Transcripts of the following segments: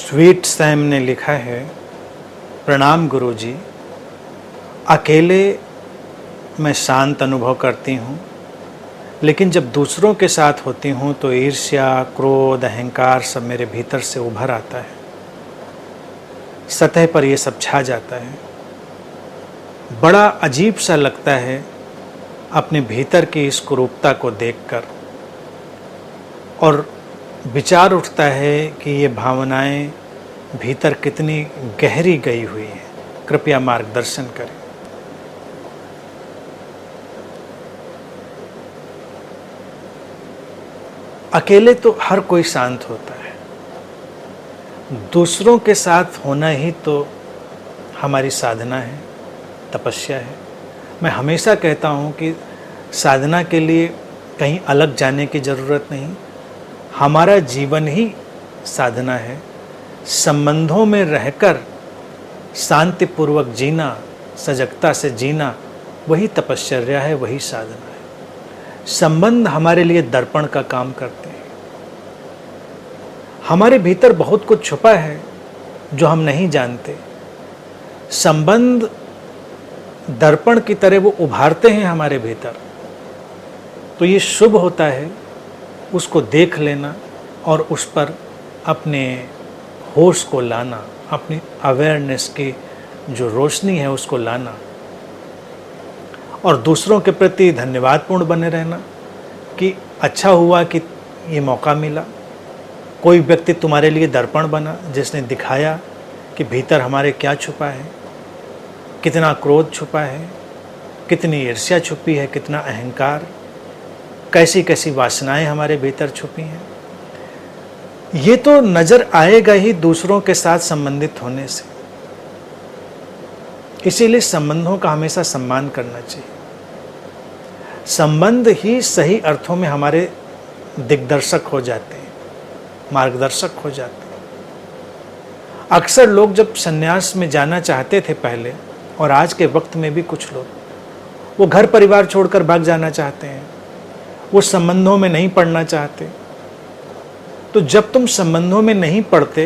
Sweet Sam ने लिखा है, प्रणाम गुरुजी। अकेले मैं शांत अनुभव करती हूँ, लेकिन जब दूसरों के साथ होती हूँ तो ईर्ष्या, क्रोध, अहंकार सब मेरे भीतर से उभर आता है। सतह पर ये सब छा जाता है। बड़ा अजीब सा लगता है अपने भीतर की इस कुरूपता को देखकर, और विचार उठता है कि ये भावनाएं भीतर कितनी गहरी गई हुई हैं। कृपया मार्गदर्शन करें। अकेले तो हर कोई शांत होता है, दूसरों के साथ होना ही तो हमारी साधना है, तपस्या है। मैं हमेशा कहता हूँ कि साधना के लिए कहीं अलग जाने की ज़रूरत नहीं, हमारा जीवन ही साधना है। संबंधों में रहकर शांतिपूर्वक जीना, सजगता से जीना, वही तपश्चर्या है, वही साधना है। संबंध हमारे लिए दर्पण का काम करते हैं। हमारे भीतर बहुत कुछ छुपा है जो हम नहीं जानते। संबंध दर्पण की तरह वो उभारते हैं हमारे भीतर। तो ये शुभ होता है उसको देख लेना और उस पर अपने होश को लाना, अपनी अवेयरनेस की जो रोशनी है उसको लाना, और दूसरों के प्रति धन्यवादपूर्ण बने रहना कि अच्छा हुआ कि ये मौका मिला। कोई व्यक्ति तुम्हारे लिए दर्पण बना जिसने दिखाया कि भीतर हमारे क्या छुपा है, कितना क्रोध छुपा है, कितनी ईर्ष्या छुपी है, कितना अहंकार, कैसी कैसी वासनाएं हमारे भीतर छुपी हैं। ये तो नजर आएगा ही दूसरों के साथ संबंधित होने से। इसीलिए संबंधों का हमेशा सम्मान करना चाहिए। संबंध ही सही अर्थों में हमारे दिग्दर्शक हो जाते हैं, मार्गदर्शक हो जाते हैं। अक्सर लोग जब संन्यास में जाना चाहते थे पहले, और आज के वक्त में भी कुछ लोग, वो घर परिवार छोड़कर भाग जाना चाहते हैं, वो संबंधों में नहीं पड़ना चाहते। तो जब तुम संबंधों में नहीं पड़ते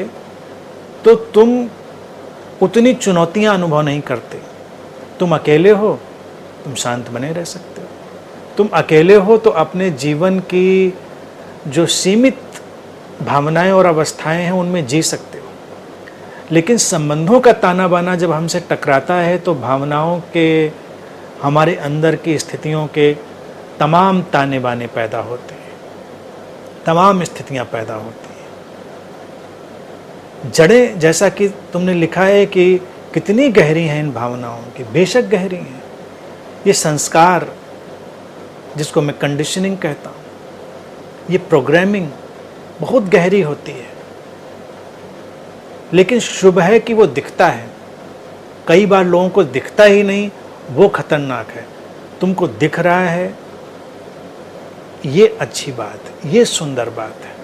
तो तुम उतनी चुनौतियां अनुभव नहीं करते। तुम अकेले हो, तुम शांत बने रह सकते हो। तुम अकेले हो तो अपने जीवन की जो सीमित भावनाएं और अवस्थाएं हैं उनमें जी सकते हो। लेकिन संबंधों का ताना बाना जब हमसे टकराता है तो भावनाओं के, हमारे अंदर की स्थितियों के तमाम ताने बाने पैदा होते हैं, तमाम स्थितियां पैदा होती हैं। जड़ें, जैसा कि तुमने लिखा है कि कितनी गहरी हैं इन भावनाओं की, बेशक गहरी हैं। ये संस्कार जिसको मैं कंडीशनिंग कहता हूँ, ये प्रोग्रामिंग बहुत गहरी होती है। लेकिन शुभ है कि वो दिखता है। कई बार लोगों को दिखता ही नहीं, वो खतरनाक है। तुमको दिख रहा है, ये अच्छी बात है, ये सुंदर बात है।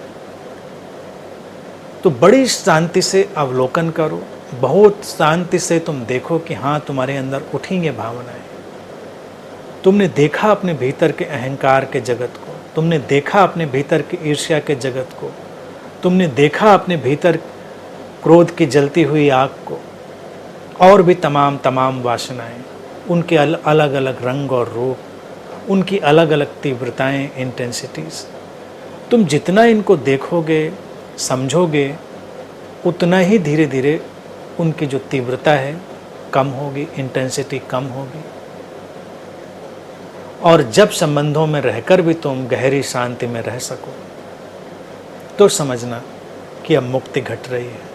तो बड़ी शांति से अवलोकन करो, बहुत शांति से तुम देखो कि हाँ, तुम्हारे अंदर उठी ये भावनाएं। तुमने देखा अपने भीतर के अहंकार के जगत को, तुमने देखा अपने भीतर की ईर्ष्या के जगत को, तुमने देखा अपने भीतर क्रोध की जलती हुई आग को, और भी तमाम वासनाएं, उनके अलग अलग रंग और रूप, उनकी अलग अलग तीव्रताएं, इंटेंसिटीज। तुम जितना इनको देखोगे, समझोगे, उतना ही धीरे धीरे उनकी जो तीव्रता है कम होगी, इंटेंसिटी कम होगी। और जब संबंधों में रहकर भी तुम गहरी शांति में रह सको तो समझना कि अब मुक्ति घट रही है।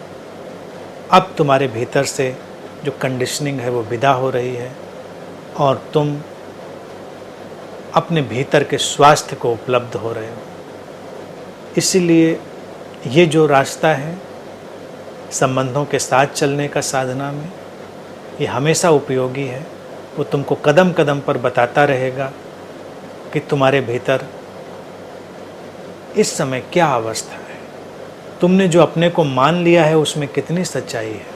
अब तुम्हारे भीतर से जो कंडीशनिंग है वो विदा हो रही है, और तुम अपने भीतर के स्वास्थ्य को उपलब्ध हो रहे हो। इसीलिए ये जो रास्ता है संबंधों के साथ चलने का साधना में, ये हमेशा उपयोगी है। वो तुमको कदम कदम पर बताता रहेगा कि तुम्हारे भीतर इस समय क्या अवस्था है, तुमने जो अपने को मान लिया है उसमें कितनी सच्चाई है।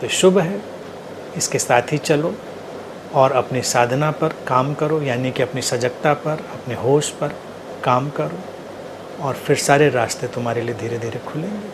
तो शुभ है, इसके साथ ही चलो और अपनी साधना पर काम करो, यानी कि अपनी सजगता पर, अपने होश पर काम करो, और फिर सारे रास्ते तुम्हारे लिए धीरे धीरे खुलेंगे।